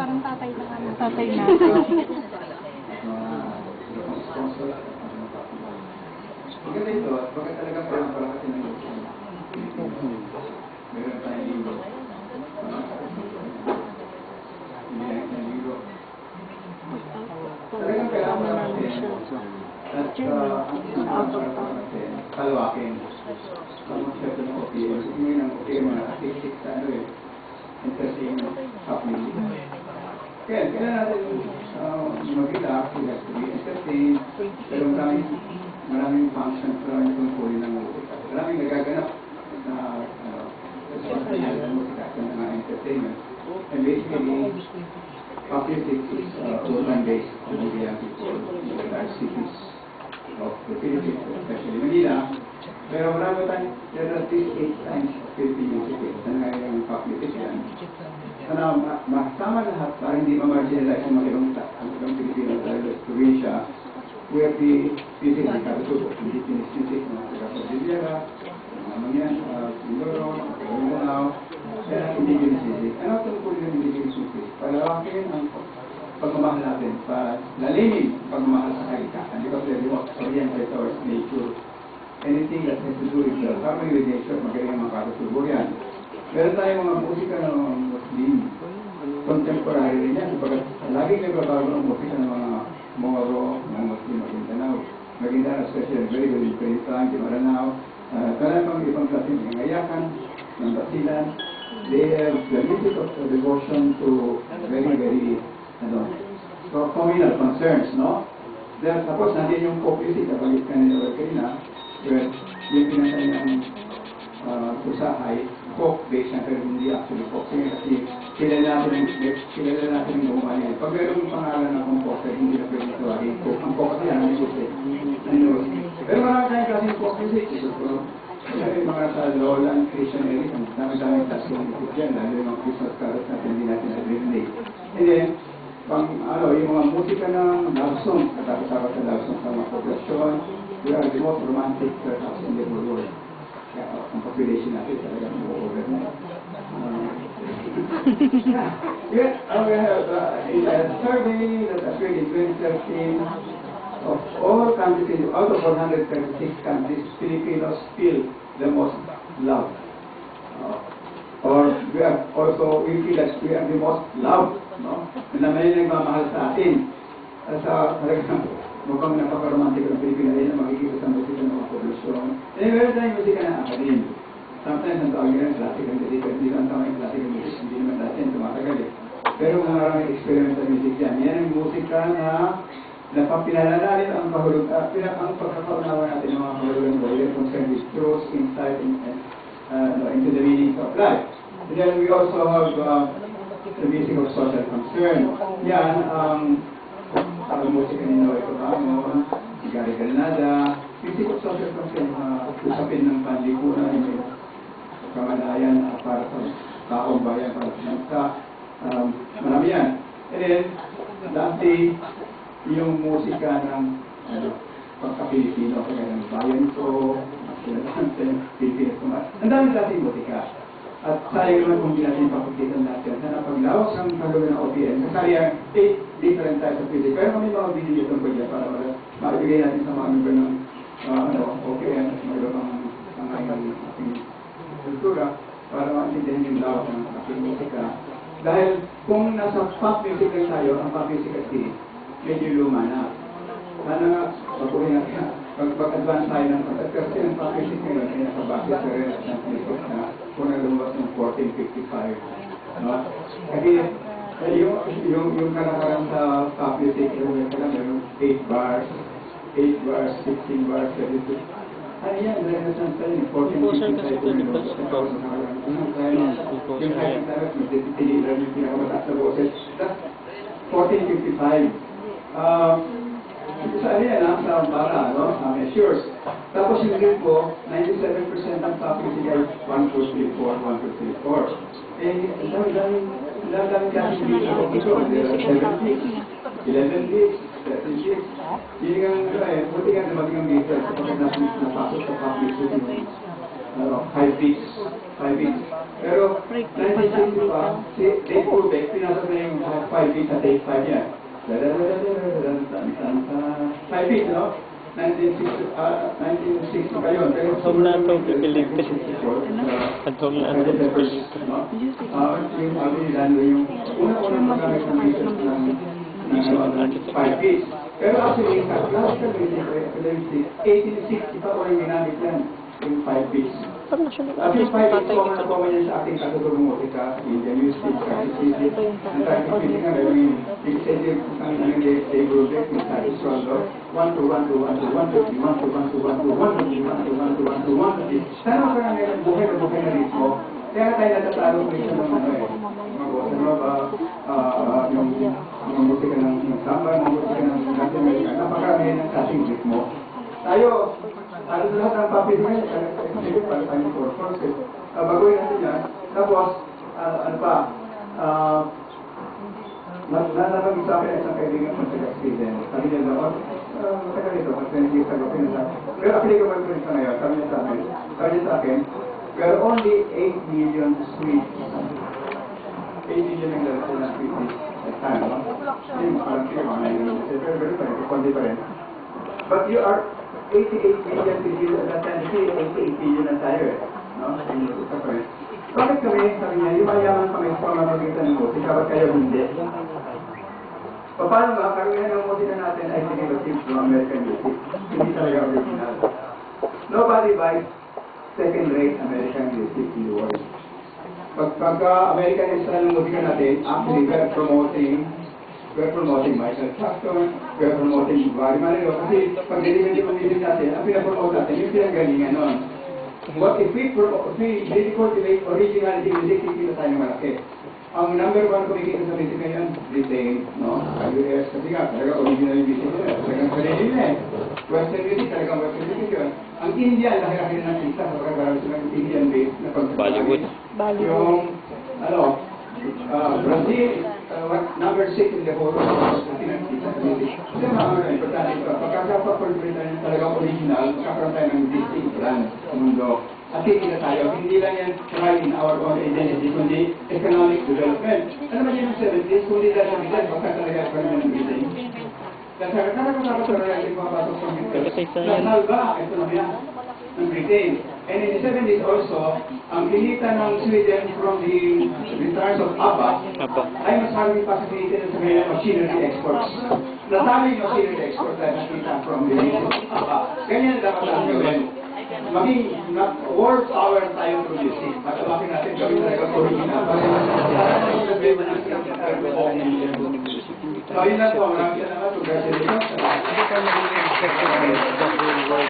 parang tatay na kami. Tatay na. Maganda ito, bakit talaga parang kasi ng meron tayong linggo. Talagang kailangan mo natin at palawakin ang konsepto ng OPM. Ngayon ang OPM na artistic sa entertainment happening. Kaya natin mag-relax, we have to be entertained, pero maraming functions, maraming tungkulin ng musika. Maraming nagaganap na musika sa mga entertainment. And basically, pop music is urban-based on the young people in the large cities of the Philippines, especially Manila. Pero marami tayong, there are at least 8 times of Philippine music na ngayon ang pop music yan. Sana masama lahat para hindi ma-marginalize ang mga ibang Pilipino dahil sa probinsya. We have the music ng Karusubo, indigenous music, mga taga-Cordillera, mga mangyan, Mindoro, Mindanao, yan ang indigenous music. Ano itong po yung indigenous music? Palawakin ang pagmamahal natin, lalimin ang pagmamahal sa kalikasan. Because we are oriented towards nature. Anything that has to do with harmony with nature, magaling ang mga Karusubo yan. Meron tayong mga musika ng mga Muslim, contemporary rin yan. Laging nagbabago ang musika ng mga Moro, mga Muslim, Maguindanao. Maguindanao, especially very good in Peninsula, Maranao. Karang ibang klase ng ngayakan, ng basilan. They have the music of devotion to very, communal concerns, no? Tapos, nandiyan yung folk music, kapag kanina where yung pinakanyang usahay, folk-based na pero hindi actually folk. Kasi kilala natin yung gumawa niya. Pag mayroong pangalan na composer, hindi na pwede tawagin folk. Ang folk kasi ano yung pero marami tayong klaseng folk music. Yung mga sa lowland Christian area, ang dami-dami klaseng music dyan, lalo yung mga Christmas carols natin, hindi natin na-relate. And then, yung mga musika ng love song, katapos-tapos sa love song sa mga populasyon, we are the most romantic house in the whole world. Kaya ang population natin talaga over na. We have a survey that appeared in 2013 of all countries, out of 136 countries, Filipinos feel the most loved. Or we feel that we are the most loved. No? Na may nagmamahal sa atin. Sa mukhang napaka-romantic ng Pilipina rin na makikita sa musika ng mga populasyon. Meron tayong musika ng academe. Sometimes ang tawag nila classical music, hindi lang tawag yung classical music, hindi naman natin tumatagal eh. Pero maraming experimental music yan. Yan ang musika na napapilala natin ang ang pagkakaunawa natin ng mga kahulugan ko. Yan concerned with truth, insight, into the meaning of life. And then we also have the music of social concern. Yan, ang musika ni Noe Coramon, si Gary Granada, music of social concern, usapin ng panlipunan, kamalayan para sa taong bayan, para sa bansa, marami yan. And then, lastly, yung musika ng pagka-Pilipino, kaya ng bayan ko, Pilipinas ko. Ang dami natin musika. At sayang naman kung hindi natin ipapagkitan natin. Sana paglawak ng kagawin ng OPM. Kasi yan, 8 different types of music. Pero kami mga video itong pwede para maibigay natin sa mga member ng OPM at mga ibang ating kultura para maintindihan yung lawak ng ating musika. Dahil kung nasa pop music lang tayo, ang pop music kasi medyo luma na. Sana nga, pagpuhin natin pag-advance tayo ng pagkat kasi ang pop music ngayon ay nakabase sa Renaissance music na kung nalumabas ng 1455. No? Kasi yung kalakaran sa pop music, yung 8 bars, 16 bars, 32. Ano yan, Renaissance tayo, 1455. Yung high tayo, tinilan yung pinakamataas na boses. That's 1455. Sa yan, sa para, no? Measures. Tapos yung rin po, 97% ng pop music ay 1, 2, 3, 4, 1, 2, 3, 4. Eh, daming klaseng music ako ito. 7 gigs, 11 gigs, 13 gigs. Yun nga, buti nga naman yung music kapag napasok sa pop music, 5 gigs. Pero 1960 pa, si Dave Brubeck, pinasok na yung 5 feet sa take 5 yan. 5 feet, no? 1960 pa yun. Pero Home na ito, pipilig kasi. At home na ito, pipilig. Yung Alvin yung unang-unang magamit ng research ng 5 feet. Pero actually, classical music, 1860 pa ulit ginamit yan, yung 5 feet. Pag national At yung artist, 5 feet, patay ito. common yan sa ating katutulong musika, Indian music, classicism, ang classicism nga, yung executive ang Dave Brubeck, yung status rondo, 1 to 1 to 1 to 1 to 3, 1 to 1 to 1 to 1 to 1 to 1 to 1 to 1 to 3. Sana ka nga meron buhay na ritmo. Kaya tayo natatalo ko rin ng ano mga bossa nova, yung musika ng samba, yung musika ng Latin America, napakarami ng klaseng ritmo. Tayo sa lahat ng papel ngayon, para tayo for process, baguhin natin yan. Tapos, ano pa, nalabag sa akin isang kaibigan ko sa Castilian. Sabi niya daw, matagal ito, mas 20 years ago, pero actually, kumagpapit sa ngayon, sabi niya sa akin, we are only 8 million Swedes. 8 million ang lalaki na Swedes at time, no? Hindi mo parang sila mga 9 million. Pero pa rin, kundi pa rin. But you are 88 million Filipinos at that time, kasi 88 million na tayo eh. No? Ito pa rin. Bakit kami, sabi niya, yung mayaman kami sa pamamagitan ng musika, ba't kayo hindi? Paano ba, karamihan ng musika natin ay derivative from American music. Hindi talaga original. Nobody buys second-rate American music in the world. Pagka American style ng musika natin, actually we're promoting Michael Jackson, we're promoting Barry Manilow, kasi pag delivery ng music natin, ang pinapromote natin, yung pinanggalingan nun. What if we really cultivate originality music, hindi na tayo malaki. Ang number 1 kumikita sa music ngayon, Britain, no? US, kasi nga, talaga original music nila, talagang sarili nila eh. Western music, talagang Western music yun. Ang India, laki-laki na ng kita, pagkakarami silang Indian-based na pagkakarami. Bollywood. Yung, Brazil, number 6 in the whole world, pinagkita sa music. Kasi mga importante ito, pagkakapag-cultivate tayo talagang original, magkakaroon tayo ng distinct brand sa mundo. At kikita tayo, hindi lang yan right in our own identity, kundi economic development. Ano ba yung 70s, kundi dahil sa bilan, baka talaga pa rin ng Britain. Kasi nakakasama sa rin yung papasok sa Britain. Nasalba, ito na yan, ng Britain. And in the 70s also, ang kinita ng Sweden from the returns of ABBA ay mas marami pa sa kinita sa kanilang machinery exports. Nasabi yung machinery exports ay nakita from the region of ABBA. Ganyan dapat ang gawin. Maging world power tayo through music. Pagkabakin natin gawin talaga original. So, yun lang po. Maraming salamat. Congratulations.